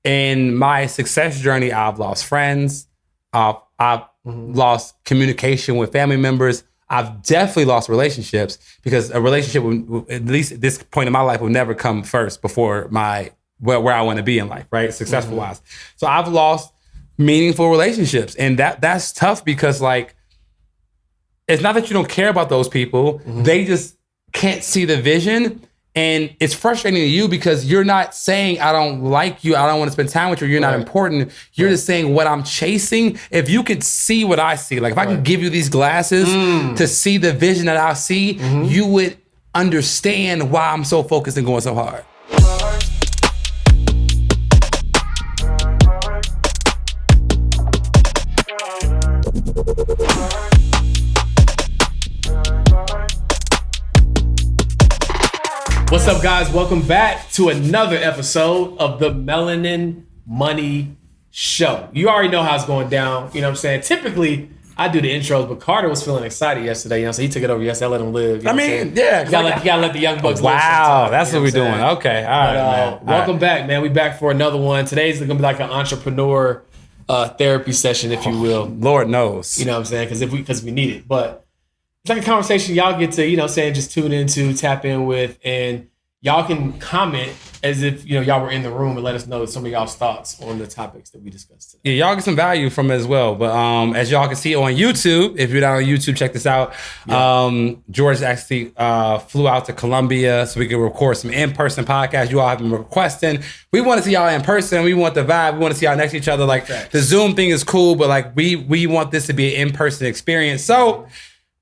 in my success journey, I've lost friends. I've lost communication with family members. I've definitely lost relationships because a relationship, at least at this point in my life, will never come first before where I want to be in life, right? Successful wise. So I've lost meaningful relationships, and that's tough because like it's not that you don't care about those people; they just can't see the vision. And it's frustrating to you because you're not saying, I don't like you, I don't want to spend time with you, you're not important. You're just saying what I'm chasing. If you could see what I see, like if I could give you these glasses to see the vision that I see, you would understand why I'm so focused and going so hard. What's up, guys? Welcome back to another episode of the Melanin Money Show. You already know how it's going down. You know what I'm saying? Typically, I do the intros, but Carter was feeling excited yesterday. You know, so he took it over yesterday. I let him live. You know Yeah. You gotta let the young bucks live. Wow, that's what we're doing. Okay, all right, man. Welcome back, man. We back for another one. Today's gonna be like an entrepreneur therapy session, if you will. Lord knows. You know what I'm saying? Because we need it. But it's like a conversation y'all get to, just tune into, tap in with, and y'all can comment as if, y'all were in the room and let us know some of y'all's thoughts on the topics that we discussed today. Yeah, y'all get some value from it as well. But as y'all can see on YouTube, if you're not on YouTube, check this out. George actually flew out to Colombia so we could record some in-person podcasts. You all have been requesting. We want to see y'all in person. We want the vibe. We want to see y'all next to each other. Like the Zoom thing is cool, but like we want this to be an in-person experience. So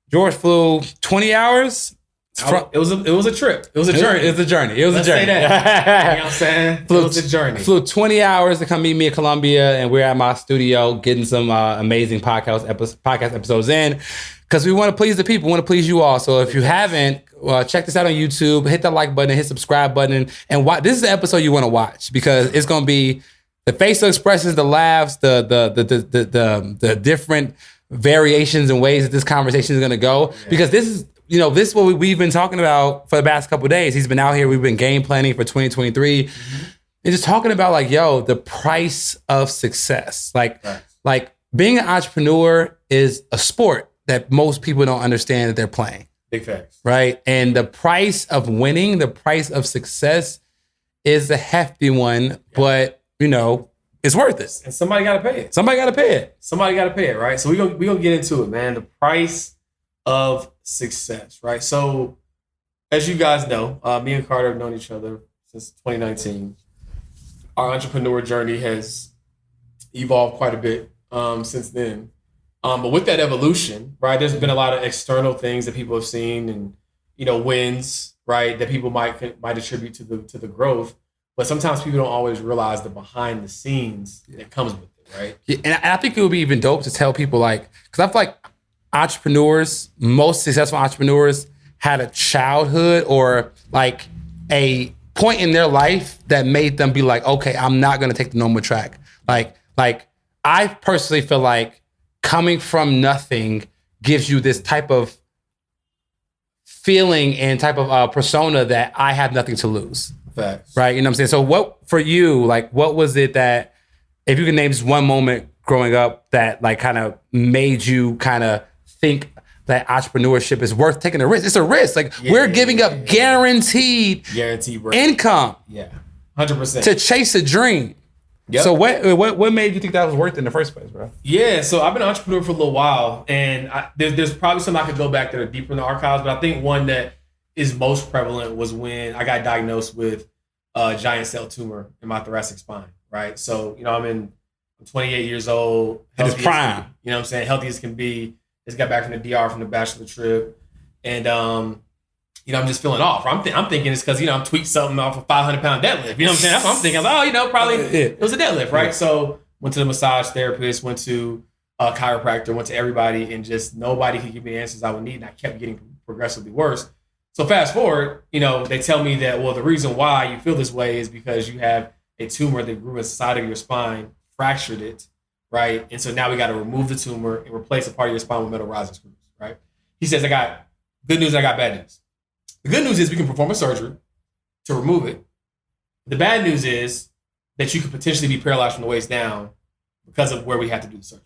George flew 20 hours. It was a trip. It was a journey. It was a journey. Let's say that. You know what I'm saying? It was a journey. Flew 20 hours to come meet me in Colombia, and we're at my studio getting some amazing podcast episodes in because we want to please the people. We want to please you all. So if you haven't, check this out on YouTube. Hit that like button, hit subscribe button, and this is the episode you want to watch because it's going to be the facial expressions, the laughs, the different variations and ways that this conversation is going to go because this is what we've been talking about for the past couple of days. He's been out here. We've been game planning for 2023 and just talking about the price of success. Like being an entrepreneur is a sport that most people don't understand that they're playing. Big facts. Right. And the price of winning, the price of success is a hefty one, but it's worth it. And somebody got to pay it. Somebody got to pay it, right? So we're gonna get into it, man. The price of success, right? So as you guys know, me and Carter have known each other since 2019. Our entrepreneur journey has evolved quite a bit since then. But with that evolution, right, there's been a lot of external things that people have seen and, wins, right, that people might attribute to the growth. But sometimes people don't always realize the behind the scenes that comes with it, right? Yeah, and I think it would be even dope to tell people because I feel like entrepreneurs, most successful entrepreneurs had a childhood or like a point in their life that made them be like, okay, I'm not going to take the normal track. Like I personally feel like coming from nothing gives you this type of feeling and type of persona that I have nothing to lose. Facts. Right? You know what I'm saying? So what, for you, what was it that, if you could name just one moment growing up that kind of made you kind of think that entrepreneurship is worth taking a risk? It's a risk. We're giving up guaranteed income. Yeah. 100%. To chase a dream. Yep. So what made you think that was worth it in the first place, bro? Yeah, so I've been an entrepreneur for a little while, and there's probably some I could go back that are deeper in the archives, but I think one that is most prevalent was when I got diagnosed with a giant cell tumor in my thoracic spine, right? So, I'm 28 years old. It's prime. You know what I'm saying? Healthy as can be. Just got back from the DR from the bachelor trip. And, I'm just feeling off. I'm thinking it's because, I'm tweaked something off a 500-pound deadlift. You know what I'm saying? That's what I'm thinking. Probably it was a deadlift, right? Yeah. So went to the massage therapist, went to a chiropractor, went to everybody, and just nobody could give me the answers I would need. And I kept getting progressively worse. So fast forward, they tell me that, well, the reason why you feel this way is because you have a tumor that grew inside of your spine, fractured it, right? And so now we got to remove the tumor and replace a part of your spine with metal rising screws, right? He says, I got good news and I got bad news. The good news is we can perform a surgery to remove it. The bad news is that you could potentially be paralyzed from the waist down because of where we have to do the surgery.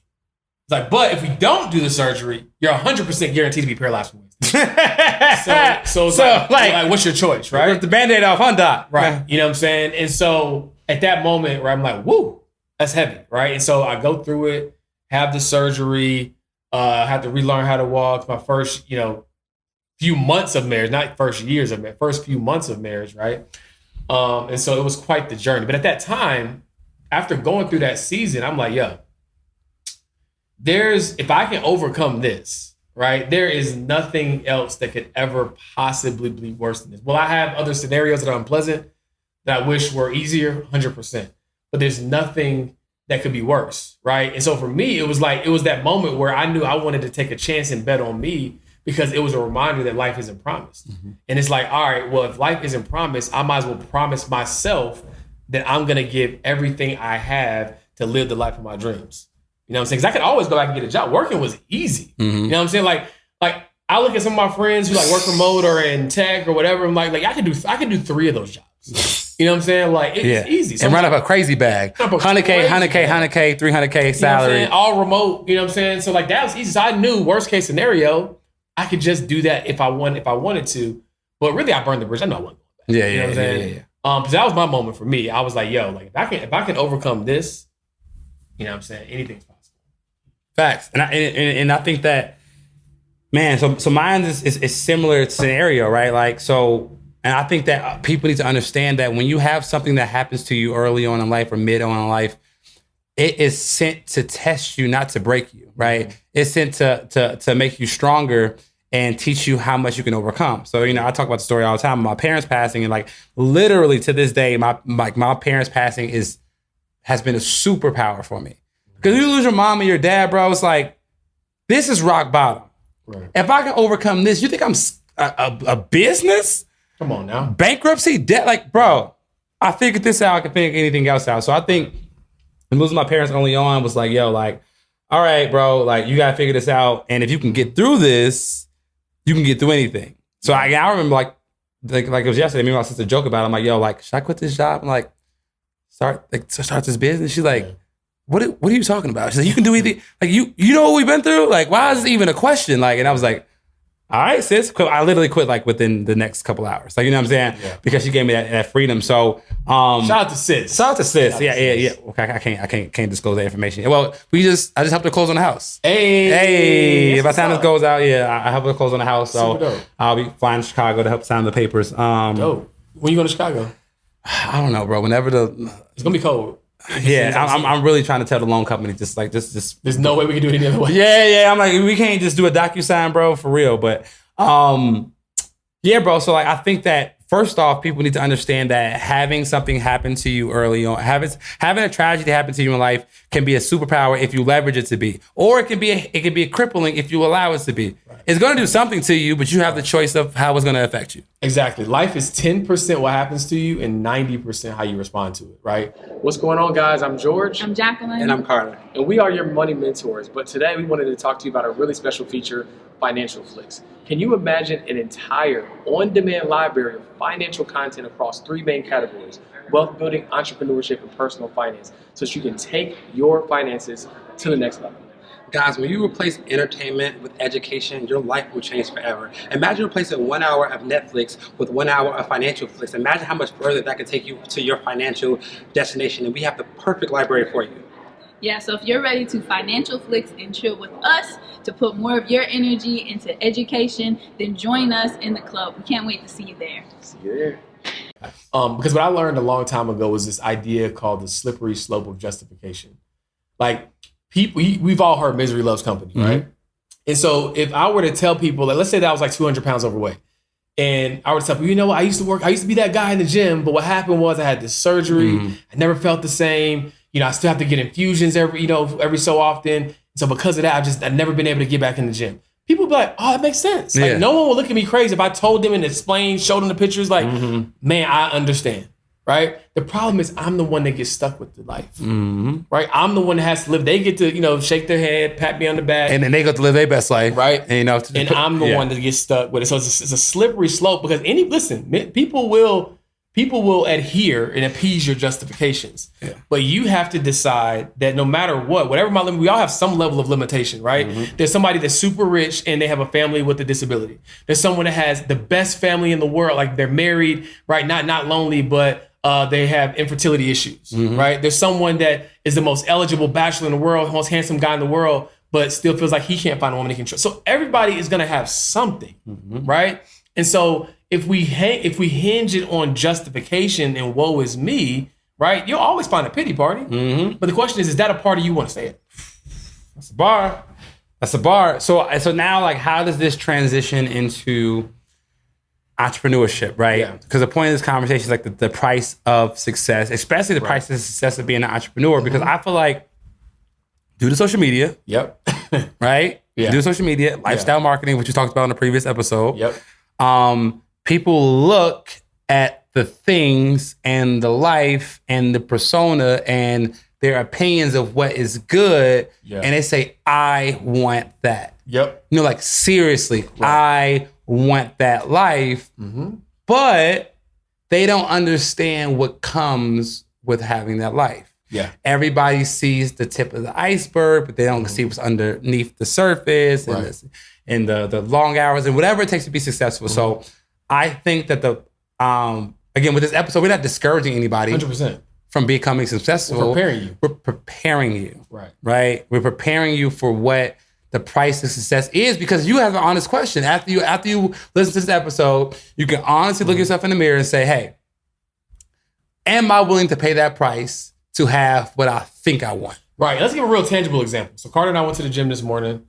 It's like, but if we don't do the surgery, you're 100% guaranteed to be paralyzed from the waist down. so like, what's your choice, right? Rip the Band-Aid off, huh, Doc? Right. You know what I'm saying? And so at that moment where I'm like, woo, that's heavy, right? And so I go through it, have the surgery, have to relearn how to walk. My first, few months of marriage, not first years of marriage, first few months of marriage, right? And so it was quite the journey. But at that time, after going through that season, I'm like, yo, if I can overcome this, right, there is nothing else that could ever possibly be worse than this. Well, I have other scenarios that are unpleasant that I wish were easier, 100%. But there's nothing that could be worse, right? And so for me, it was that moment where I knew I wanted to take a chance and bet on me because it was a reminder that life isn't promised. Mm-hmm. And it's like, all right, well, if life isn't promised, I might as well promise myself that I'm going to give everything I have to live the life of my dreams. You know what I'm saying? Because I could always go back and get a job. Working was easy. Mm-hmm. You know what I'm saying? Like I look at some of my friends who like work remote or in tech or whatever. I'm like I could do 3 of those jobs. You know what I'm saying? Like it's easy. So and run up a crazy bag. 100K, 300K salary. All remote. You know what I'm saying? So like that was easy. So I knew worst case scenario, I could just do that if I wanted to. But really, I burned the bridge. I know I wasn't going back. You know what I'm saying? Yeah. Because that was my moment for me. I was like, yo, like if I can overcome this, you know what I'm saying? Anything's possible. Facts. And I think that, man, so mine is similar scenario, right? Like, so, and I think that people need to understand that when you have something that happens to you early on in life or mid on in life, it is sent to test you, not to break you, right? Mm-hmm. It's sent to make you stronger and teach you how much you can overcome. So, I talk about the story all the time. My parents passing, and like literally to this day, my parents passing has been a superpower for me. Because you lose your mom and your dad, bro, it's like, this is rock bottom. Right. If I can overcome this, you think I'm a business? Come on now. Bankruptcy, debt, like, bro, I figured this out. I can figure anything else out. So I think losing my parents early on was like, yo, like, all right, bro, like, you got to figure this out. And if you can get through this, you can get through anything. So I remember like it was yesterday, me and my sister joke about it. I'm like, yo, like, should I quit this job? I'm like, start this business? She's like, What are you talking about? She's like, you can do anything. Like, you know what we've been through? Like, why is this even a question? Like, and I was like, all right, sis. I literally quit like within the next couple hours. Like, you know what I'm saying? Yeah. Because she gave me that freedom. So shout out to sis. Yeah. Okay, I can't disclose that information. Well, I just helped her close on the house. Hey. By the time this goes out, I helped her close on the house. So I'll be flying to Chicago to help sign the papers. Dope. When you going to Chicago? I don't know, bro. Whenever it's gonna be cold. Yeah, I'm really trying to tell the loan company just. There's no way we can do it any other way. Yeah. I'm like, we can't just do a DocuSign, bro, for real. But yeah, bro. So like, I think that first off, people need to understand that having something happen to you early on, having a tragedy happen to you in life can be a superpower if you leverage it to be, or it can be a crippling if you allow it to be. Right. It's going to do something to you, but you have the choice of how it's going to affect you. Exactly. Life is 10% what happens to you and 90% how you respond to it, right? What's going on, guys? I'm George. I'm Jacqueline. And I'm Carter. And we are your money mentors. But today we wanted to talk to you about a really special feature, Financial Flicks. Can you imagine an entire on-demand library of financial content across 3 main categories: wealth building, entrepreneurship, and personal finance, so that you can take your finances to the next level? Guys, when you replace entertainment with education, your life will change forever. Imagine replacing 1 hour of Netflix with 1 hour of Financial Flicks. Imagine how much further that could take you to your financial destination. And we have the perfect library for you. Yeah, so if you're ready to Financial Flicks and chill with us to put more of your energy into education, then join us in the club. We can't wait to see you there. See you there. Because what I learned a long time ago was this idea called the slippery slope of justification. Like, people, we've all heard misery loves company, right? Mm-hmm. And so if I were to tell people, like, let's say that I was like 200 pounds overweight, and I would tell people, you know what, I used to be that guy in the gym, but what happened was I had this surgery. Mm-hmm. I never felt the same. I still have to get infusions every so often. So because of that, I've never been able to get back in the gym. People be like, oh, that makes sense. Yeah. Like, no one will look at me crazy if I told them and explained, showed them the pictures. Like, man, I understand, right? The problem is I'm the one that gets stuck with the life, right? I'm the one that has to live. They get to, shake their head, pat me on the back. And then they get to live their best life. Right. And, I'm the one that gets stuck with it. So it's a slippery slope because people will people will adhere and appease your justifications. Yeah. But you have to decide that no matter what, whatever my limit, we all have some level of limitation, right? There's somebody that's super rich and they have a family with a disability. There's someone that has the best family in the world, like they're married, right? Not lonely, but they have infertility issues, right? There's someone that is the most eligible bachelor in the world, most handsome guy in the world, but still feels like he can't find a woman he can trust. So everybody is going to have something, right? And so if we hinge it on justification and woe is me, right? You'll always find a pity party. But the question is that a party you want to stay at? That's a bar. That's a bar. So now, like, how does this transition into entrepreneurship, right? Because the point of this conversation is like the price of success, especially the price of success of being an entrepreneur. Because I feel like due to social media, right? Due to social media, lifestyle marketing, which we talked about in the previous episode. People look at the things and the life and the persona and their opinions of what is good, and they say, I want that. You know, like, seriously, I want that life, but they don't understand what comes with having that life. Everybody sees the tip of the iceberg, but they don't see what's underneath the surface and the long hours and whatever it takes to be successful. So I think that again, with this episode, we're not discouraging anybody 100% from becoming successful. We're preparing you. Right? We're preparing you for what the price of success is, because you have an honest question. After you listen to this episode, you can honestly look yourself in the mirror and say, hey, am I willing to pay that price to have what I think I want? Right. Let's give a real tangible example. So Carter and I went to the gym this morning,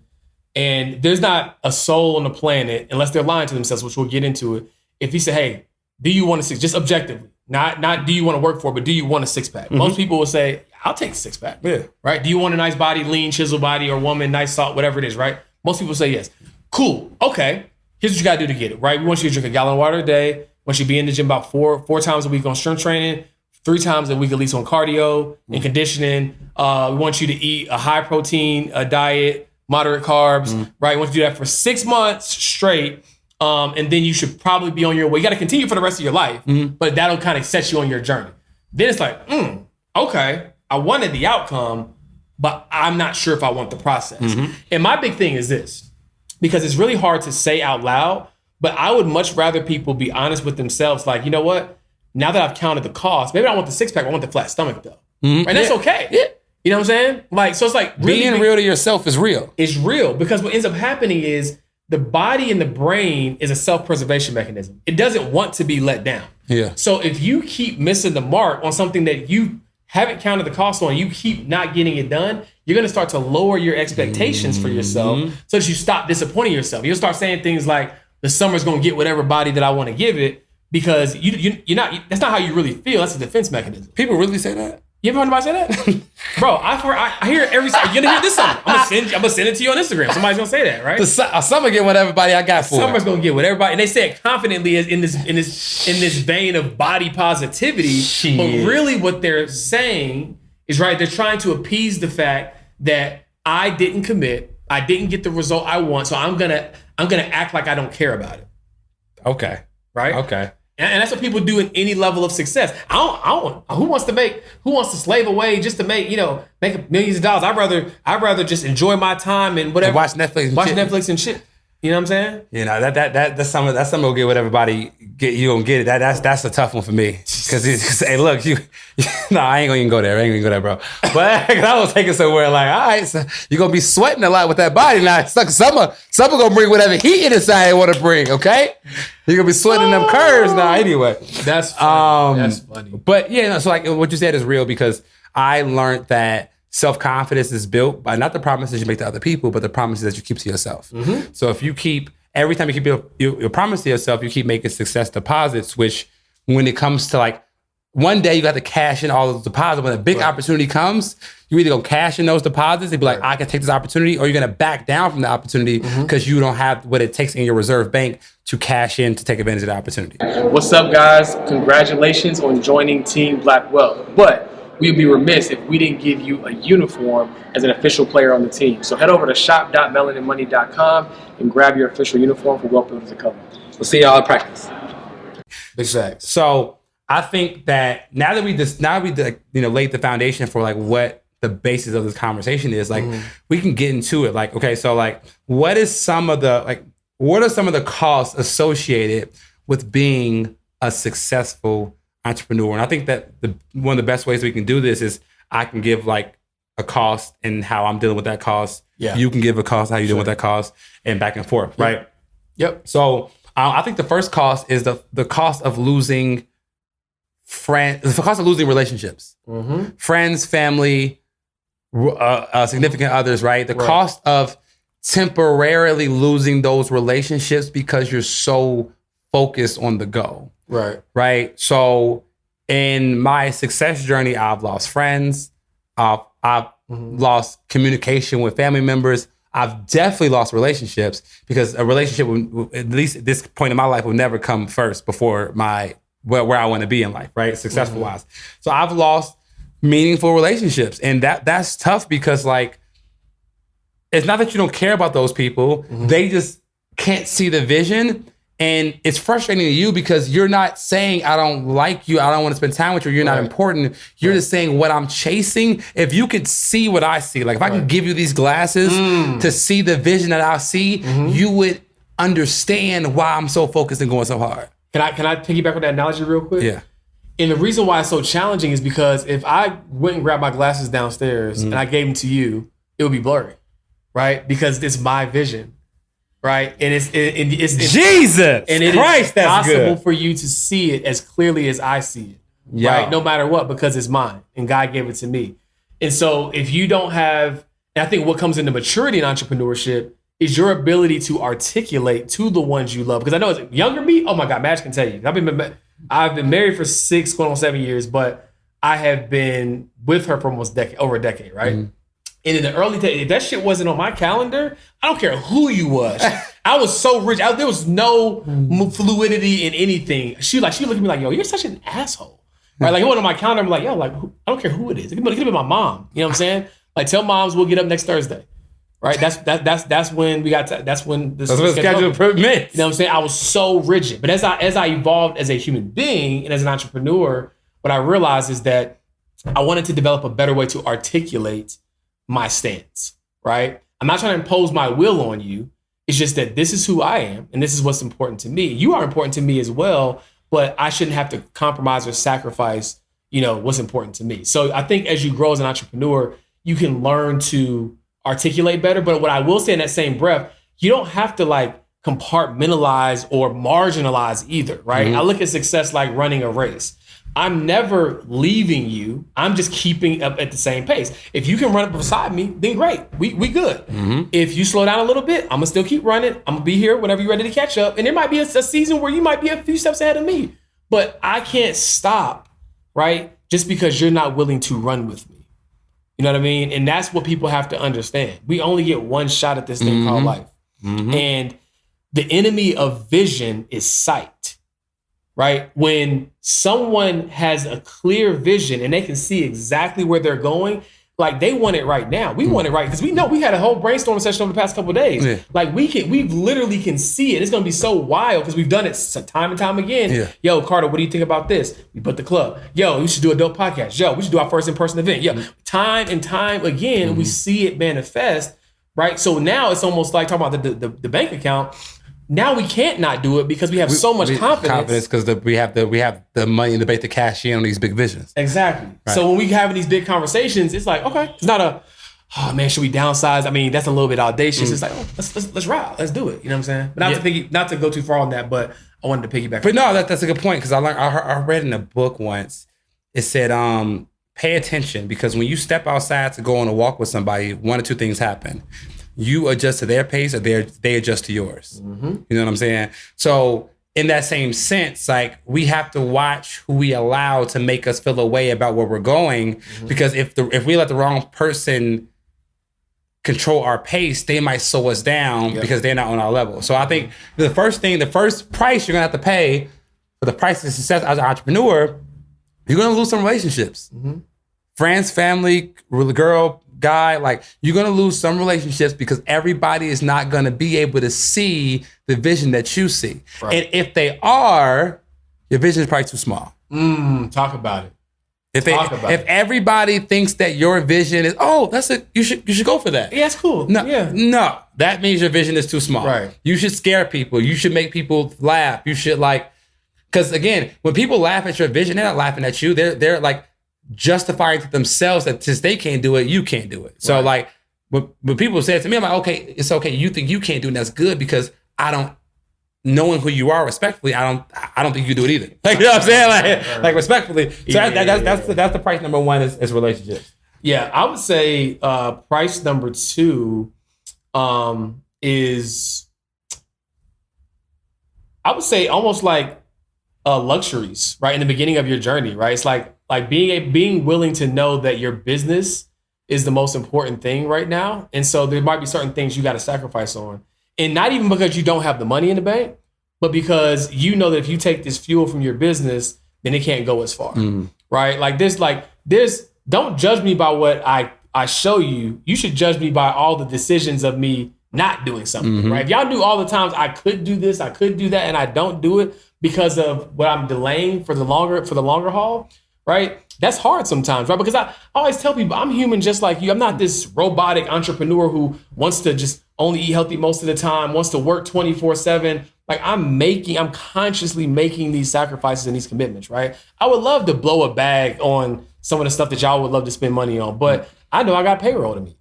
and there's not a soul on the planet, unless they're lying to themselves, which we'll get into it. If he said, hey, do you want a six, just objectively, not do you want to work for it, but do you want a six pack? Most people will say, I'll take a six pack. Right. Do you want a nice body, lean, chisel body, or woman, nice salt, whatever it is, right? Most people say yes. Cool. Okay. Here's what you got to do to get it, right? We want you to drink a gallon of water a day. We want you to be in the gym about four times a week on strength training, 3 times a week at least on cardio and conditioning. We want you to eat a high protein diet, moderate carbs, right? We want you to do that for 6 months straight. And then you should probably be on your way. You got to continue for the rest of your life, but that'll kind of set you on your journey. Then it's like, okay, I wanted the outcome, but I'm not sure if I want the process. And my big thing is this, because it's really hard to say out loud, but I would much rather people be honest with themselves. Like, you know what? Now that I've counted the cost, maybe I don't want the six pack, I want the flat stomach though. And that's okay. You know what I'm saying? Like, so it's like really being real to yourself is real. It's real, because what ends up happening is the body and the brain is a self-preservation mechanism. It doesn't want to be let down. So if you keep missing the mark on something that you haven't counted the cost on, you keep not getting it done, you're going to start to lower your expectations for yourself so that you stop disappointing yourself. You'll start saying things like, the summer's going to get whatever body that I want to give it, because you're not, that's not how you really feel. That's a defense mechanism. People really say that? You ever heard anybody say that? Bro, I hear it every time. You're gonna hear this summer. I'm gonna send it to you on Instagram. Somebody's gonna say that, right? The summer get whatever body I got for it. Summer's gonna get whatever body, and they say it confidently as in this vein of body positivity. But really, what they're saying is, right, they're trying to appease the fact that I didn't commit, I didn't get the result I want, so I'm gonna act like I don't care about it. Okay. Right? Okay. And that's what people do in any level of success. Who wants to slave away just to make millions of dollars? I'd rather just enjoy my time and whatever. And watch Netflix and shit. You know what I'm saying? You know, that's something will get what everybody get. You gonna get it. That's a tough one for me. Cause hey, look, I ain't gonna even go there. I ain't gonna go there, bro. But I was taking somewhere like, all right, so you're gonna be sweating a lot with that body now. Summer gonna bring whatever heat you decide they want to bring. Okay, you're gonna be sweating them curves now. Anyway, that's funny. That's funny. But yeah, so like what you said is real, because I learned that self-confidence is built by not the promises you make to other people, but the promises that you keep to yourself. So if you every time you keep your promise to yourself, you keep making success deposits, which when it comes to like, one day you got to cash in all those deposits. When a big opportunity comes, you either gonna cash in those deposits and be like, I can take this opportunity, or you're gonna back down from the opportunity because you don't have what it takes in your reserve bank to cash in to take advantage of the opportunity. What's up, guys? Congratulations on joining Team Black Wealth. But we'd be remiss if we didn't give you a uniform as an official player on the team. So head over to shop.melaninmoney.com and grab your official uniform for Wealth Builders Academy. We'll see y'all at practice. Big facts. So I think that now that we laid the foundation for like what the basis of this conversation is, like we can get into it. Like, okay, so like what are some of the costs associated with being a successful entrepreneur? And I think that one of the best ways we can do this is I can give like a cost and how I'm dealing with that cost. Yeah. You can give a cost, how you dealing with that cost, and back and forth, right? Yep. So I think the first cost is the cost of losing the cost of losing relationships, friends, family, significant others, right? The cost of temporarily losing those relationships because you're so focused on the go. Right. So in my success journey, I've lost friends. I've lost communication with family members. I've definitely lost relationships because a relationship, at least at this point in my life, will never come first before where I want to be in life, right? Successful wise. So I've lost meaningful relationships, and that's tough because like it's not that you don't care about those people; they just can't see the vision. And it's frustrating to you because you're not saying, I don't like you, I don't want to spend time with you, you're not important. You're just saying what I'm chasing. If you could see what I see, like if I could give you these glasses to see the vision that I see, you would understand why I'm so focused and going so hard. Can I piggyback on that analogy real quick? Yeah. And the reason why it's so challenging is because if I went and grabbed my glasses downstairs and I gave them to you, it would be blurry, right? Because it's my vision. Right, and it's Jesus and it Christ, is that's possible good for you to see it as clearly as I see it, Yeah. right? No matter what, because it's mine and God gave it to me. And so, if you don't have, and I think what comes into maturity in entrepreneurship is your ability to articulate to the ones you love. Because I know as younger me, oh my God, Madge can tell you, I've been married for 6, going on 7 years, but I have been with her for almost over a decade, right? And in the early days, if that shit wasn't on my calendar, I don't care who you was. I was so rich. There was no fluidity in anything. She looked at me like, yo, you're such an asshole. Right? Like it wasn't on my calendar. I'm like, yo, like I don't care who it is. It could be my mom. You know what I'm saying? Like tell moms we'll get up next Thursday. Right? That's when we got. That's when the schedule permits. You know what I'm saying? I was so rigid. But as I evolved as a human being and as an entrepreneur, what I realized is that I wanted to develop a better way to articulate my stance, right? I'm not trying to impose my will on you. It's just that this is who I am and this is what's important to me. You are important to me as well, but I shouldn't have to compromise or sacrifice, what's important to me. So I think as you grow as an entrepreneur, you can learn to articulate better. But what I will say in that same breath, you don't have to like compartmentalize or marginalize either, right? I look at success like running a race. I'm never leaving you. I'm just keeping up at the same pace. If you can run up beside me, then great. We good. If you slow down a little bit, I'm going to still keep running. I'm going to be here whenever you're ready to catch up. And there might be a season where you might be a few steps ahead of me. But I can't stop, right? Just because you're not willing to run with me. You know what I mean? And that's what people have to understand. We only get one shot at this thing called life. And the enemy of vision is sight. Right? When someone has a clear vision and they can see exactly where they're going, like they want it right now. We want it right because we know we had a whole brainstorming session over the past couple of days. Yeah. Like we literally can see it. It's going to be so wild because we've done it time and time again. Yeah. Yo, Carter, what do you think about this? We put the club. Yo, we should do a dope podcast. Yo, we should do our first in-person event. Yo, time and time again, we see it manifest. Right? So now it's almost like talking about the bank account. Now we can't not do it because we have so much confidence. Because we have the money in the bank to cash in on these big visions. Exactly. Right. So when we having these big conversations, it's like, okay, it's not oh man, should we downsize? I mean, that's a little bit audacious. It's like, oh, let's ride, let's do it. You know what I'm saying? But not to go too far on that, but I wanted to piggyback. But no, that's a good point because I read in a book once. It said, pay attention because when you step outside to go on a walk with somebody, one or two things happen. You adjust to their pace or they adjust to yours. You know what I'm saying? So in that same sense, like we have to watch who we allow to make us feel a way about where we're going. Because if we let the wrong person control our pace, they might slow us down because they're not on our level. So I think the first price you're gonna have to pay for the price of success as an entrepreneur, you're gonna lose some relationships. Friends, family, girl, guy, like you're going to lose some relationships because everybody is not going to be able to see the vision that you see. Right. And if they are, your vision is probably too small. Talk about it. If everybody thinks that your vision is, you should go for that. Yeah, it's cool. No, that means your vision is too small. Right. You should scare people. You should make people laugh. You should because again, when people laugh at your vision, they're not laughing at you. They're like justifying to themselves that since they can't do it, you can't do it. So like when people say it to me, I'm like, okay, it's okay. You think you can't do it, and that's good because knowing who you are respectfully, I don't think you do it either. Like, you know what I'm saying? Like respectfully. So that's the price number one is relationships. Yeah, I would say price number two is, I would say almost like luxuries, right? In the beginning of your journey, right? It's like being willing to know that your business is the most important thing right now. And so there might be certain things you got to sacrifice on. And not even because you don't have the money in the bank, but because you know that if you take this fuel from your business, then it can't go as far, right? Don't judge me by what I show you. You should judge me by all the decisions of me not doing something, right? If y'all knew all the times I could do this, I could do that, and I don't do it because of what I'm delaying for the longer haul, right? That's hard sometimes, right? Because I always tell people I'm human just like you. I'm not this robotic entrepreneur who wants to just only eat healthy most of the time, wants to work 24/7. Like I'm consciously making these sacrifices and these commitments, right? I would love to blow a bag on some of the stuff that y'all would love to spend money on, but I know I got payroll to meet.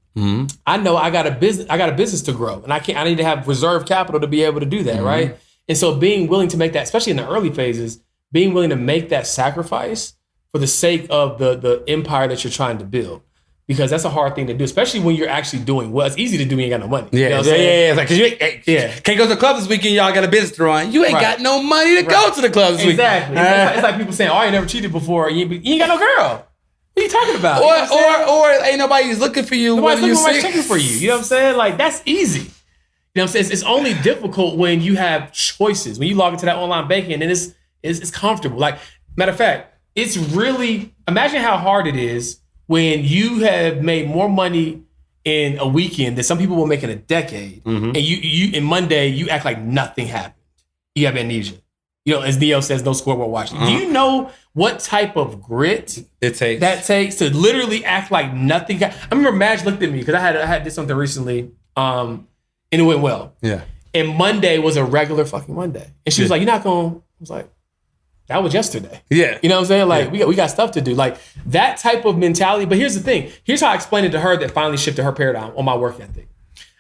I know I got a business to grow, and I need to have reserve capital to be able to do that, right? And so being willing to make that, especially in the early phases, being willing to make that sacrifice for the sake of the empire that you're trying to build. Because that's a hard thing to do, especially when you're actually doing well. It's easy to do when you ain't got no money. Yeah, you know what I'm saying? It's like, cause you can't go to the club this weekend, y'all got a business to run. You ain't got no money to go to the club this weekend. Exactly. It's like people saying, I ain't never cheated before. You ain't got no girl. What are you talking about? Or ain't nobody's looking for you. Nobody's looking for you. You know what I'm saying? Like, that's easy. You know what I'm saying? It's only difficult when you have choices. When you log into that online banking and it's comfortable. Like, matter of fact, it's really, imagine how hard it is when you have made more money in a weekend than some people will make in a decade, and you in Monday, you act like nothing happened. You have amnesia. You know, as Neo says, no scoreboard watching. Do you know what type of grit that takes to literally act like nothing? I remember Madge looked at me because I did something recently, and it went well. Yeah. And Monday was a regular fucking Monday, and she was like, "You're not going." I was like, that was yesterday. Yeah. You know what I'm saying? Like, we got stuff to do. Like, that type of mentality. But here's the thing. Here's how I explained it to her that finally shifted her paradigm on my work ethic.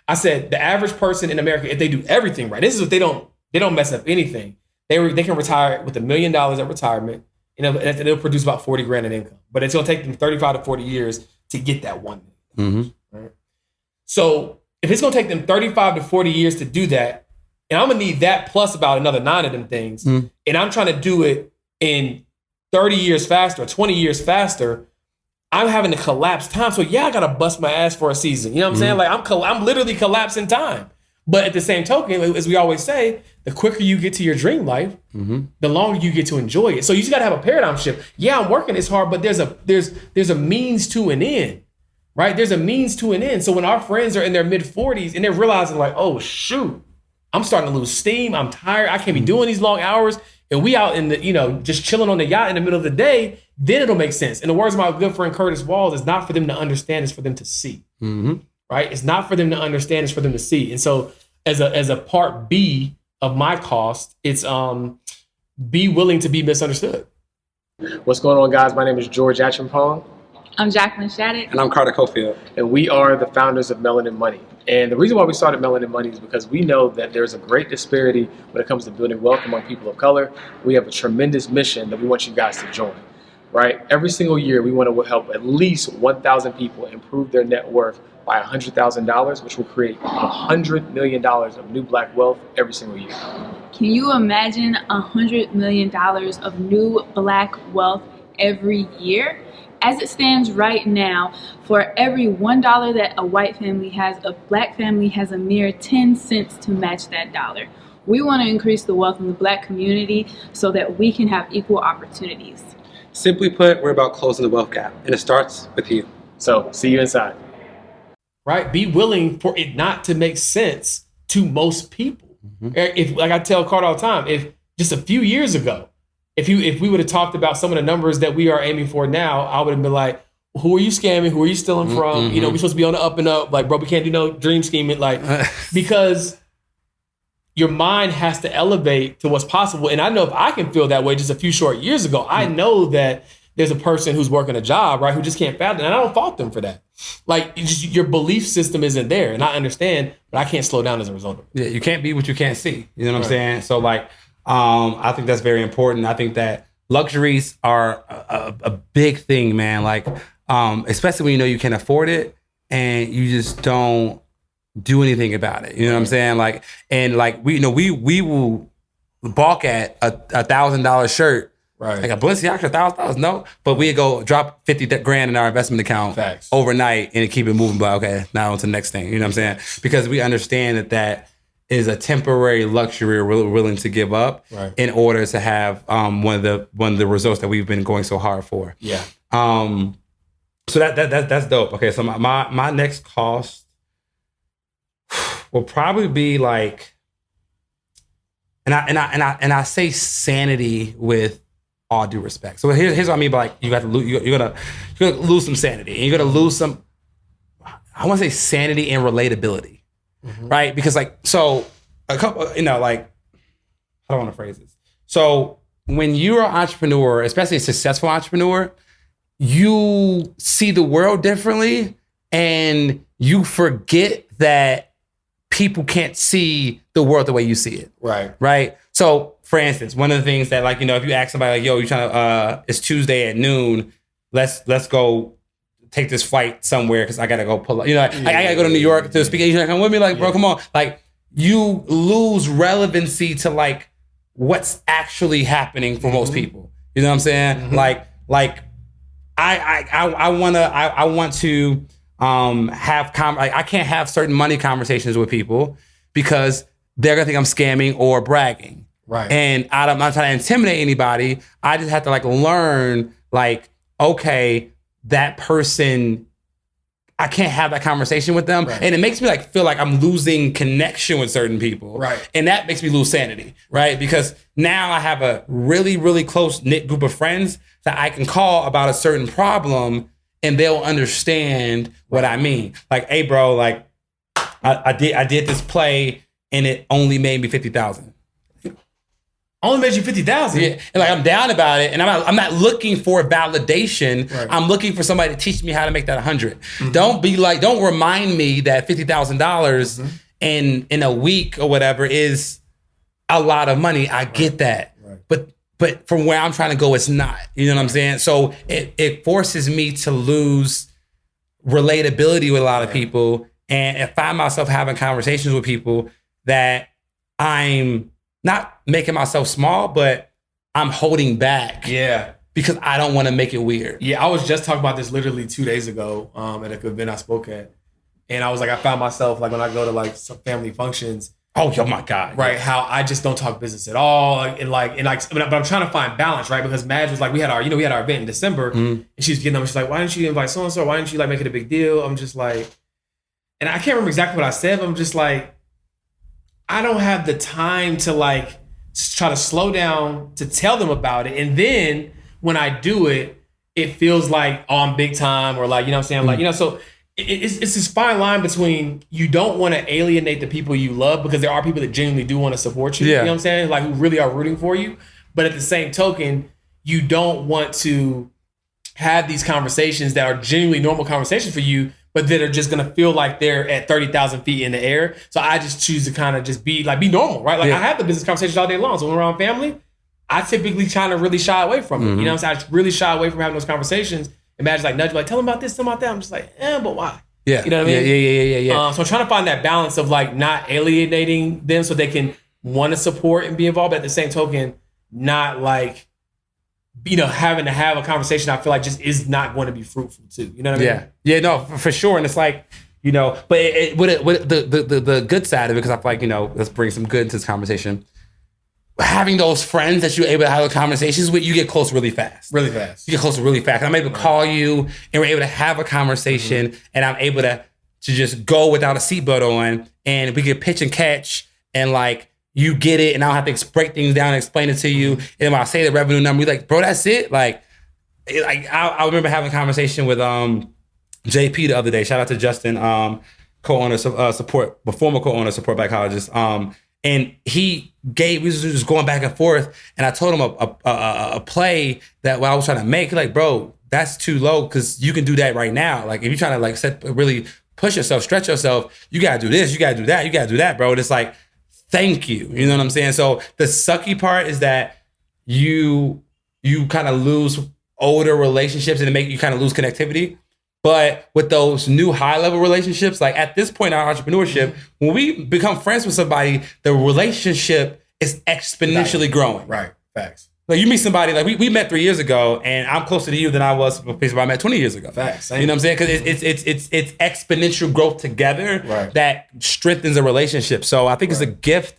I said, the average person in America, if they do everything right, this is what they don't mess up anything. They can retire with $1 million at retirement, and they'll produce about 40 grand in income. But it's going to take them 35 to 40 years to get that $1 million. Right? So if it's going to take them 35 to 40 years to do that, and I'm going to need that plus about another 9 of them things. And I'm trying to do it in 30 years faster or 20 years faster. I'm having to collapse time. So yeah, I got to bust my ass for a season. You know what I'm saying? Like I'm literally collapsing time. But at the same token, as we always say, the quicker you get to your dream life, the longer you get to enjoy it. So you just got to have a paradigm shift. Yeah, I'm working this hard, but there's a means to an end, right? There's a means to an end. So when our friends are in their mid 40s and they're realizing like, oh shoot, I'm starting to lose steam. I'm tired. I can't be doing these long hours. And we out in the, just chilling on the yacht in the middle of the day, then it'll make sense. In the words of my good friend Curtis Walls, it's not for them to understand, it's for them to see. Right? It's not for them to understand, it's for them to see. And so as a part B of my cost, it's be willing to be misunderstood. What's going on, guys? My name is George Acheampong. I'm Jacqueline Shattuck. And I'm Carter Cofield. And we are the founders of Melanin Money. And the reason why we started Melanin Money is because we know that there's a great disparity when it comes to building wealth among people of color. We have a tremendous mission that we want you guys to join, right? Every single year, we want to help at least 1,000 people improve their net worth by $100,000, which will create $100 million of new Black wealth every single year. Can you imagine $100 million of new Black wealth every year? As it stands right now, for every $1 that a white family has, a Black family has a mere 10 cents to match that dollar. We want to increase the wealth in the Black community so that we can have equal opportunities. Simply put, we're about closing the wealth gap, and it starts with you. So, see you inside. Right? Be willing for it not to make sense to most people. If, like I tell Carter all the time, if just a few years ago, if we would have talked about some of the numbers that we are aiming for now, I would have been like, who are you scamming? Who are you stealing from? You know, we're supposed to be on the up and up. Like, bro, we can't do no dream scheming. Like, because your mind has to elevate to what's possible. And I know if I can feel that way just a few short years ago, I know that there's a person who's working a job, right, who just can't fathom it. And I don't fault them for that. Like, your belief system isn't there. And I understand, but I can't slow down as a result of it. Yeah, you can't be what you can't see. You know what I'm saying? So, like, I think that's very important. I think that luxuries are a big thing, man. Like, especially when you know you can afford it and you just don't do anything about it. You know what I'm saying? Like, and like, we will balk at a $1,000 shirt. Right. Like a Balenciaga, $1,000, no. But we go drop 50 grand in our investment account overnight and keep it moving. But okay, now on to the next thing. You know what I'm saying? Because we understand that is a temporary luxury we're willing to give up in order to have one of the results that we've been going so hard for. Yeah. So that's dope. Okay, so my next cost will probably be like, and I say sanity with all due respect. So here's what I mean by, like, you're gonna lose some sanity, and you're gonna lose some, I want to say sanity and relatability, right? Because, like, so a couple, you know, like, I don't want to phrase this. So when you're an entrepreneur, especially a successful entrepreneur, you see the world differently, and you forget that people can't see the world the way you see it. Right. So, for instance, one of the things that, like, you know, if you ask somebody, like, yo, you trying to, it's Tuesday at noon, let's go take this flight somewhere because I gotta go pull up. You know, I gotta go to New York to speak. You come with me, like, bro, come on. Like, you lose relevancy to, like, what's actually happening for most people. You know what I'm saying? Like I want to have I can't have certain money conversations with people because they're gonna think I'm scamming or bragging. Right. And I'm not trying to intimidate anybody. I just have to, like, learn, like, okay, that person, I can't have that conversation with them. And it makes me, like, feel like I'm losing connection with certain people. Right. And that makes me lose sanity, right? Because now I have a really, really close-knit group of friends that I can call about a certain problem and they'll understand what I mean. Like, hey, bro, like, I did this play and it only made me $50,000. Only made you $50,000. Yeah, and, like, I'm down about it, and I'm not looking for validation. I'm looking for somebody to teach me how to make that $100. Don't remind me that $50,000 in a week or whatever is a lot of money. I get that, but from where I'm trying to go, it's not. You know what I'm saying? So it forces me to lose relatability with a lot of people, and I find myself having conversations with people that I'm not making myself small, but I'm holding back. Yeah. Because I don't want to make it weird. Yeah, I was just talking about this literally 2 days ago at an event I spoke at. And I was like, I found myself, like, when I go to, like, some family functions. Oh my God. Right. How I just don't talk business at all. But I'm trying to find balance, right? Because Madge was like, we had our event in December, and she was getting them. She's like, why didn't you invite so-and-so? Why didn't you, like, make it a big deal? I'm just like, and I can't remember exactly what I said, but I'm just like, I don't have the time to, like, try to slow down to tell them about it. And then when I do it, it feels like, oh, I'm big time, or, like, you know what I'm saying? Like, you know, so it's this fine line between, you don't want to alienate the people you love, because there are people that genuinely do want to support you. You know what I'm saying? Like, who really are rooting for you. But at the same token, you don't want to have these conversations that are genuinely normal conversations for you, but that are just gonna feel like they're at 30,000 feet in the air. So I just choose to kind of just be normal, right? Like, I have the business conversations all day long. So when we're around family, I typically kind of really shy away from it. You know what I'm saying? I just really shy away from having those conversations. Imagine, like, nudge, like, tell them about this, tell them about that. I'm just like, but why? Yeah. You know what I mean? Yeah. So I'm trying to find that balance of, like, not alienating them so they can want to support and be involved, but at the same token, not, like, you know, having to have a conversation I feel like just is not going to be fruitful too. You know what I mean? Yeah, no, for sure. And it's like, you know, but the good side of it, because I feel like, you know, let's bring some good into this conversation. Having those friends that you're able to have conversations with, you get close really fast. Really fast. You get close really fast. I'm able to call you, and we're able to have a conversation, and I'm able to just go without a seatbelt on, and we can pitch and catch, and, like, you get it, and I don't have to break things down and explain it to you. And when I say the revenue number, you're like, bro, that's it. Like I remember having a conversation with JP the other day. Shout out to Justin, co-owner support, former co-owner support psychologist. And we was just going back and forth, and I told him a play that what I was trying to make. Like, bro, that's too low because you can do that right now. Like, if you're trying to like really push yourself, stretch yourself, you gotta do this, you gotta do that, you gotta do that, bro. And it's like, thank you. You know what I'm saying? So the sucky part is that you kind of lose older relationships and you kind of lose connectivity. But with those new high-level relationships, like at this point in our entrepreneurship, when we become friends with somebody, the relationship is exponentially growing. Right. Facts. Like you meet somebody, like we met 3 years ago, and I'm closer to you than I was with people I met 20 years ago. Facts. You know what I'm saying? Because it's exponential growth together that strengthens a relationship. So I think it's a gift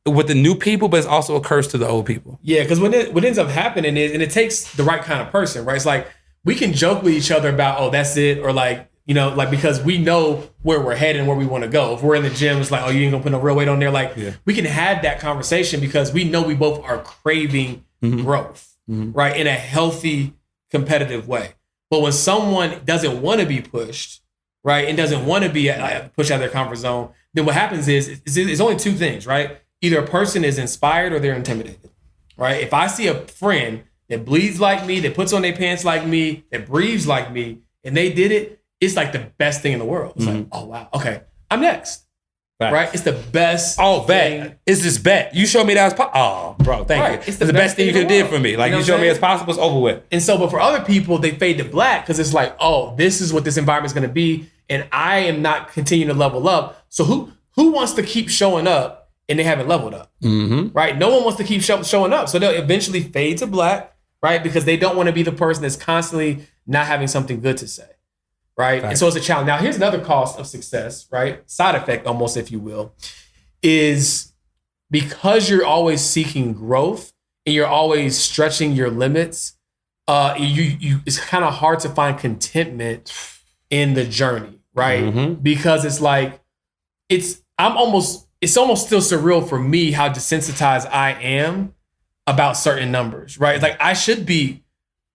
with the new people, but it's also a curse to the old people. Yeah, because what ends up happening is, and it takes the right kind of person, right? It's like, we can joke with each other about, oh, that's it. Or like, you know, like, because we know where we're headed and where we want to go. If we're in the gym, it's like, oh, you ain't gonna put no real weight on there. Like, we can have that conversation because we know we both are craving growth, right? In a healthy, competitive way. But when someone doesn't want to be pushed, right? And doesn't want to be pushed out of their comfort zone, then what happens is it's only two things, right? Either a person is inspired or they're intimidated, right? If I see a friend that bleeds like me, that puts on their pants like me, that breathes like me, and they did it, it's like the best thing in the world. It's like, oh, wow. Okay, I'm next. Right? It's the best. Oh, bet. It's this bet. You showed me that was possible. Oh, bro, thank you. It's the best thing you could have did for me. Like, you showed me it's possible, it's over with. And so, but for other people, they fade to black because it's like, oh, this is what this environment is going to be, and I am not continuing to level up. So who wants to keep showing up and they haven't leveled up? Right? No one wants to keep showing up. So they'll eventually fade to black. Right? Because they don't want to be the person that's constantly not having something good to say. Right? And so it's a challenge. Now, here's another cost of success, right? Side effect, almost, if you will, is because you're always seeking growth and you're always stretching your limits, it's kind of hard to find contentment in the journey, right? Because it's like, it's almost still surreal for me how desensitized I am about certain numbers, right? Like, I should be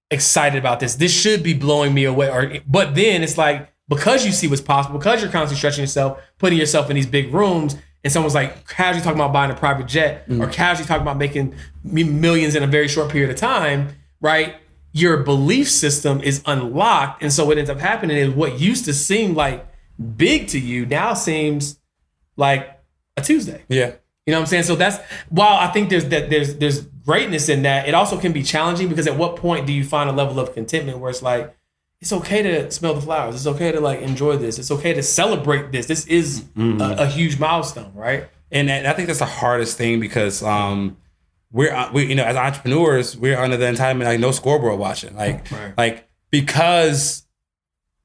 excited about this. This should be blowing me away. But then it's like, because you see what's possible, because you're constantly stretching yourself, putting yourself in these big rooms, and someone's like casually talking about buying a private jet or casually talking about making millions in a very short period of time, right? Your belief system is unlocked. And so what ends up happening is what used to seem like big to you now seems like a Tuesday. Yeah. You know what I'm saying? So that's, while I think there's greatness in that, it also can be challenging because at what point do you find a level of contentment where it's like, it's okay to smell the flowers. It's okay to like enjoy this. It's okay to celebrate this. This is a huge milestone, right? And I think that's the hardest thing because we're you know, as entrepreneurs, we're under the entitlement, like no scoreboard watching. Like because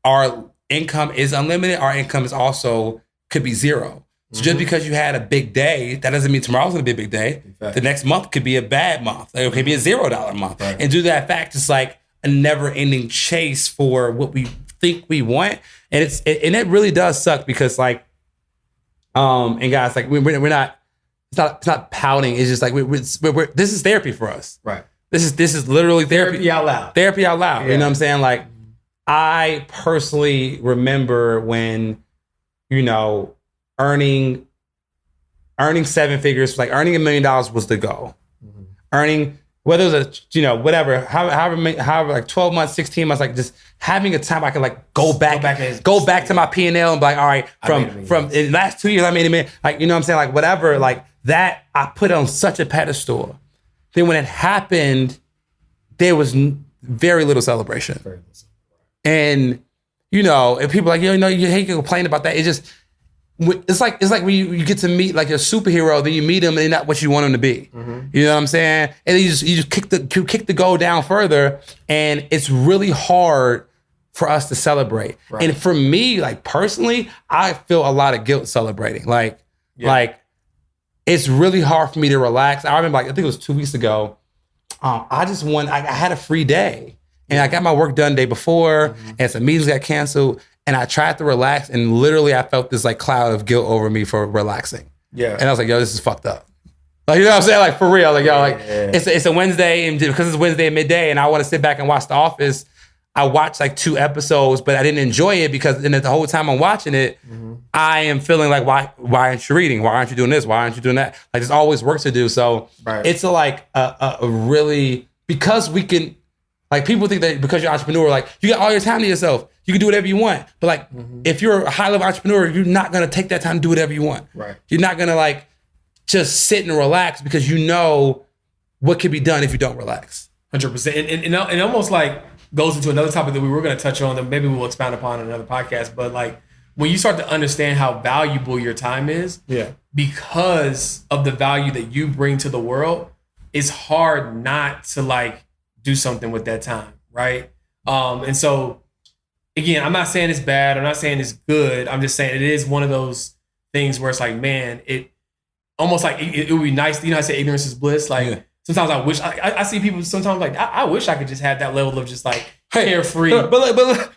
our income is unlimited, our income is also could be zero. So just because you had a big day, that doesn't mean tomorrow's gonna be a big day. The next month could be a bad month. It could be a $0 month. And due to that fact, it's like a never-ending chase for what we think we want. And it really does suck because like, and guys, like we're not, it's not pouting. It's just like we're this is therapy for us. Right. This is literally therapy out loud. Therapy out loud. Yeah. You know what I'm saying? Like, I personally remember when, you know, earning 7 figures, like earning $1 million was the goal. Earning, whether it was a, you know, whatever, however, like 12 months, 16 months, like just having a time I could like go back to my P&L and be like, all right, from in the last 2 years, I made a million, like, you know what I'm saying? Like whatever, like that, I put it on such a pedestal. Then when it happened, there was very little celebration. And, you know, if people are like, you know, you hate to complain about that. It's like when you get to meet like a superhero, then you meet him and they're not what you want him to be. You know what I'm saying? And then you just kick the goal down further, and it's really hard for us to celebrate. And for me, like personally, I feel a lot of guilt celebrating. Like it's really hard for me to relax. I remember, like, I think it was 2 weeks ago. I had a free day, and I got my work done the day before, and some meetings got canceled. And I tried to relax, and literally I felt this like cloud of guilt over me for relaxing. Yeah. And I was like, yo, this is fucked up. Like, you know what I'm saying? Like, for real. Like, yo, like, it's a Wednesday, and because it's Wednesday at midday, and I want to sit back and watch The Office, I watched like 2 episodes, but I didn't enjoy it because then the whole time I'm watching it, I am feeling like, why aren't you reading? Why aren't you doing this? Why aren't you doing that? Like, there's always work to do. So it's a really, because we can, like, people think that because you're an entrepreneur, like, you got all your time to yourself. You can do whatever you want. But like, if you're a high level entrepreneur, you're not going to take that time to do whatever you want. Right. You're not going to like just sit and relax because you know what can be done if you don't relax. 100%. And almost like goes into another topic that we were going to touch on that maybe we'll expound upon in another podcast. But like, when you start to understand how valuable your time is, because of the value that you bring to the world, it's hard not to like do something with that time, right? And so, again, I'm not saying it's bad. I'm not saying it's good. I'm just saying it is one of those things where it's like, man, it almost like it would be nice. You know, I say ignorance is bliss. Like sometimes I wish I see people sometimes like I wish I could just have that level of just like carefree. But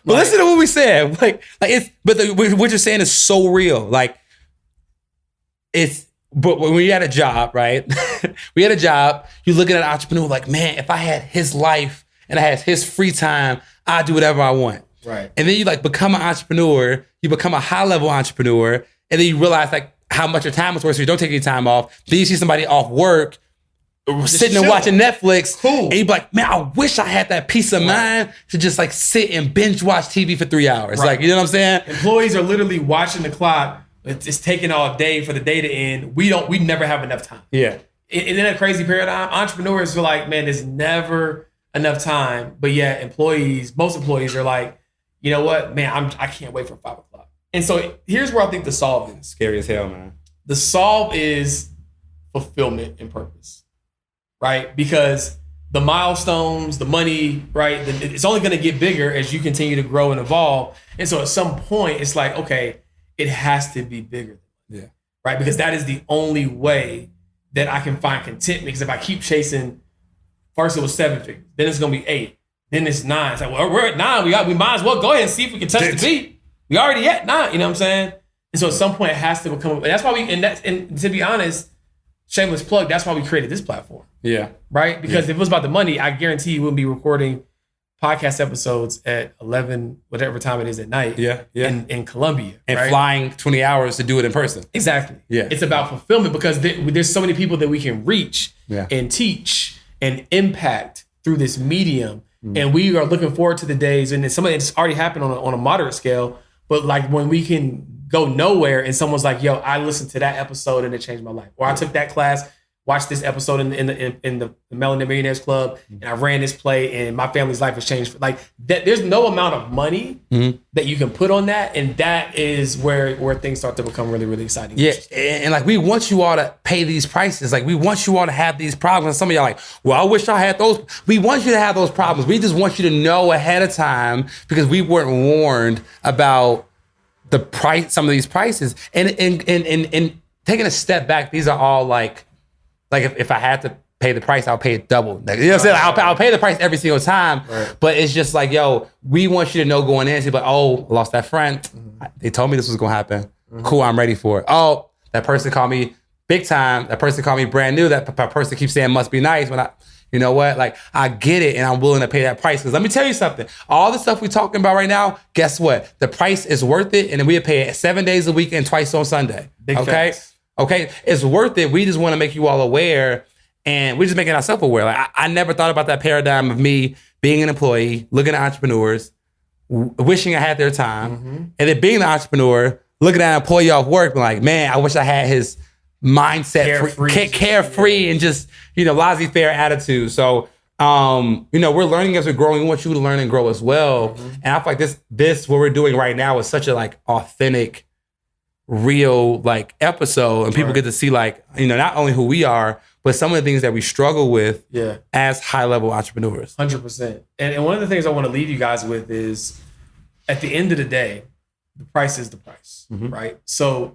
listen to what we said. What you're saying is so real. Like but when you're at a job, right? We had a job. You're looking at an entrepreneur like, man, if I had his life and I had his free time, I'd do whatever I want. Right. And then you like become an entrepreneur. You become a high level entrepreneur, and then you realize like how much your time is worth. So you don't take any time off. Then you see somebody off work, sitting and watching Netflix. Cool. And you be like, man, I wish I had that peace of mind to just like sit and binge watch TV for 3 hours. Right. Like, you know what I'm saying? Employees are literally watching the clock. It's taking all day for the day to end. We never have enough time. Yeah. In a crazy paradigm, entrepreneurs feel like, man, there's never enough time. But yeah, most employees are like, you know what, man, I can't wait for 5 o'clock. And so here's where I think the solve is. Scary as hell, man. The solve is fulfillment and purpose, right? Because the milestones, the money, right? It's only going to get bigger as you continue to grow and evolve. And so at some point, it's like, okay, it has to be bigger. Yeah. Right? Because that is the only way that I can find contentment. Because if I keep chasing, first it was 7 figures, then it's going to be 8, then it's 9. It's like, well, we're at 9. We might as well go ahead and see if we can touch the beat. We already at 9. You know what I'm saying? And so at some point it has to become, and that's why and to be honest, shameless plug, that's why we created this platform. Yeah. Right? Because if it was about the money, I guarantee you wouldn't be recording podcast episodes at 11, whatever time it is at night. Yeah. In Colombia. And right? flying 20 hours to do it in person. Exactly. Yeah. It's about fulfillment because there's so many people that we can reach and teach and impact through this medium. And we are looking forward to the days, and it's something that's already happened on a moderate scale, but like when we can go nowhere and someone's like, yo, I listened to that episode and it changed my life. Or I took that class, watched this episode in the Mellionaire Millionaires Club, and I ran this play and my family's life has changed. Like that, there's no amount of money that you can put on that. And that is where things start to become really, really exciting. Yeah. And like, we want you all to pay these prices. Like, we want you all to have these problems. Some of y'all like, well, I wish I had those. We want you to have those problems. We just want you to know ahead of time because we weren't warned about the price, some of these prices. And taking a step back, these are all like if I had to pay the price, I'll pay it double. Like, you know what I'm saying? I'll pay the price every single time. Right. But it's just like, yo, we want you to know going in, like, oh, I lost that friend. They told me this was gonna happen. Cool, I'm ready for it. Oh, that person called me big time. That person called me brand new. That person keeps saying must be nice. When you know what? Like, I get it, and I'm willing to pay that price. Because let me tell you something. All the stuff we're talking about right now, guess what? The price is worth it, and then we pay it 7 days a week and twice on Sunday. Big facts. Okay, it's worth it. We just want to make you all aware, and we're just making ourselves aware. Like, I never thought about that paradigm of me being an employee, looking at entrepreneurs, wishing I had their time, and then being an entrepreneur, looking at an employee off work, being like, man, I wish I had his mindset, carefree, and just, laissez-faire attitude. So, we're learning as we're growing. We want you to learn and grow as well. And I feel like this what we're doing right now is such a like authentic, real like episode, and people get to see like, not only who we are, but some of the things that we struggle with as high level entrepreneurs. 100%. And one of the things I want to leave you guys with is, at the end of the day, the price is the price, right? So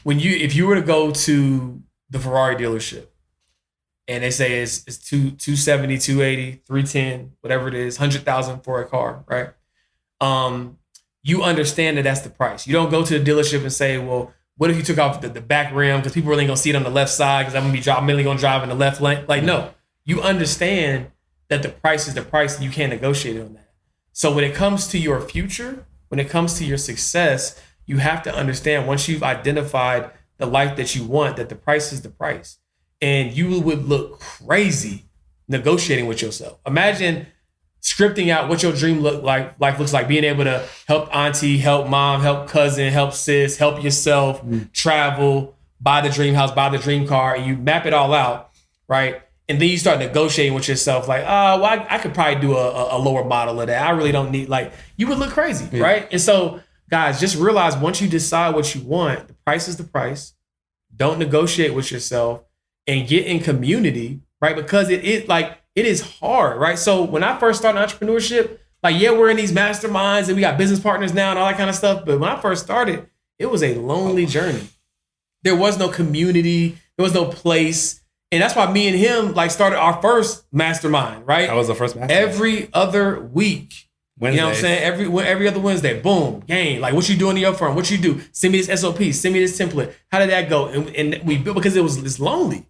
if you were to go to the Ferrari dealership and they say it's 270, 280, 310, whatever it is, 100,000 for a car, right? You understand that that's the price. You don't go to the dealership and say, well, What if you took off the back rim because people really ain't gonna see it on the left side because I'm mainly gonna drive in the left lane? Like, no, you understand that the price is the price and you can't negotiate on that. So when it comes to your future, when it comes to your success, you have to understand once you've identified the life that you want, that the price is the price. And you would look crazy negotiating with yourself. Imagine scripting out what your dream life looks like, being able to help auntie, help mom, help cousin, help sis, help yourself, travel, buy the dream house, buy the dream car, and you map it all out, right? And then you start negotiating with yourself like, oh, well, I could probably do a lower model of that. I really don't need, like, you would look crazy, right? And so, guys, just realize once you decide what you want, the price is the price. Don't negotiate with yourself and get in community, right? Because it is hard, right? So when I first started entrepreneurship, like, yeah, we're in these masterminds and we got business partners now and all that kind of stuff. But when I first started, it was a lonely journey. There was no community. There was no place. And that's why me and him like started our first mastermind, right? That was the first mastermind. Every other week. Wednesdays. You know what I'm saying? Every other Wednesday, boom, gang. Like, what you doing in your firm? What you do? Send me this SOP. Send me this template. How did that go? And we built because it's lonely,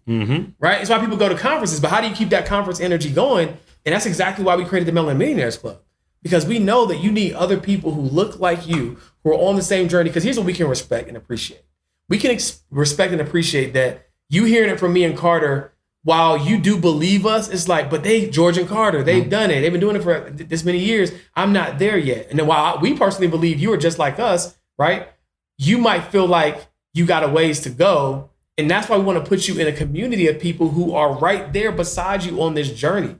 right? It's why people go to conferences. But how do you keep that conference energy going? And that's exactly why we created the Melanin Millionaires Club, because we know that you need other people who look like you, who are on the same journey. Because here's what we can respect and appreciate. We can respect and appreciate that you hearing it from me and Carter. While you do believe us, it's like, but George and Carter, they've done it. They've been doing it for this many years. I'm not there yet. And then while we personally believe you are just like us, right? You might feel like you got a ways to go. And that's why we want to put you in a community of people who are right there beside you on this journey,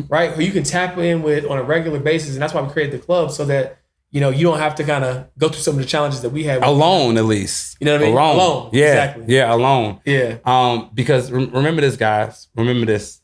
right? Who you can tap in with on a regular basis. And that's why we created the club, so that, you know, you don't have to kind of go through some of the challenges that we have. Alone, at least. You know what I mean? Alone. Yeah. Exactly. Yeah, alone. Yeah. Because remember this, guys. Remember this.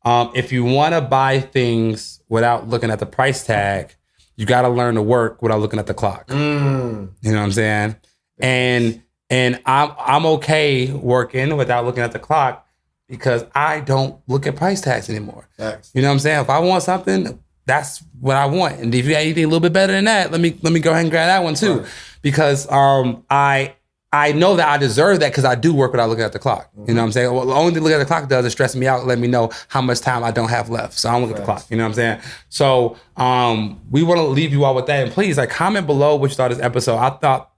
If you want to buy things without looking at the price tag, you got to learn to work without looking at the clock. You know what I'm saying? And I'm okay working without looking at the clock because I don't look at price tags anymore. Thanks. You know what I'm saying? If I want something, that's what I want. And if you got anything a little bit better than that, let me go ahead and grab that one too. Right. Because I know that I deserve that because I do work without looking at the clock. You know what I'm saying? Well, the only thing looking at the clock does is stress me out, let me know how much time I don't have left. So I don't look at the clock. You know what I'm saying? So we want to leave you all with that. And please, like, comment below what you thought of this episode. I thought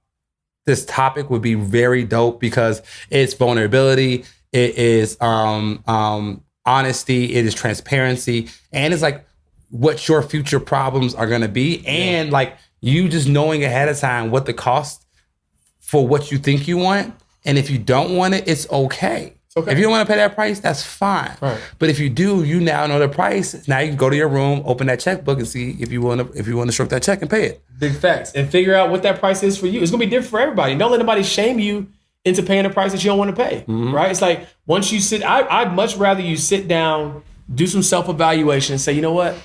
this topic would be very dope because it's vulnerability, it is honesty, it is transparency, and it's like what your future problems are going to be. And like you just knowing ahead of time what the cost for what you think you want. And if you don't want it, it's okay. If you don't want to pay that price, that's fine. Right. But if you do, you now know the price. Now you can go to your room, open that checkbook, and see if you want to stroke that check and pay it. Big facts. And figure out what that price is for you. It's going to be different for everybody. Don't let anybody shame you into paying a price that you don't want to pay. Right? It's like once you sit, I'd much rather you sit down, do some self-evaluation, and say, you know what?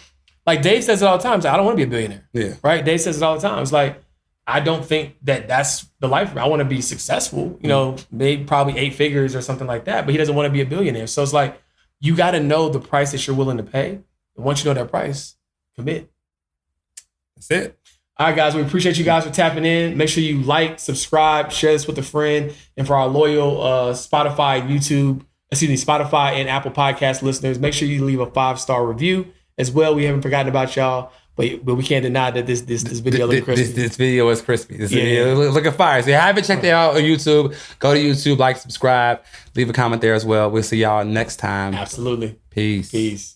Like Dave says it all the time. I don't want to be a billionaire. Yeah. Right? Dave says it all the time. It's like, I don't think that that's the life. I want to be successful, you know, maybe probably 8 figures or something like that, but he doesn't want to be a billionaire. So it's like, you got to know the price that you're willing to pay. And once you know that price, commit. That's it. All right, guys, we appreciate you guys for tapping in. Make sure you like, subscribe, share this with a friend. And for our loyal Spotify and Apple Podcast listeners, make sure you leave a 5-star review as well. We haven't forgotten about y'all. But we can't deny that this video looks crispy. This video is crispy. This video looking fire. So if you haven't checked it out on YouTube, go to YouTube, like, subscribe, leave a comment there as well. We'll see y'all next time. Absolutely. Peace. Peace.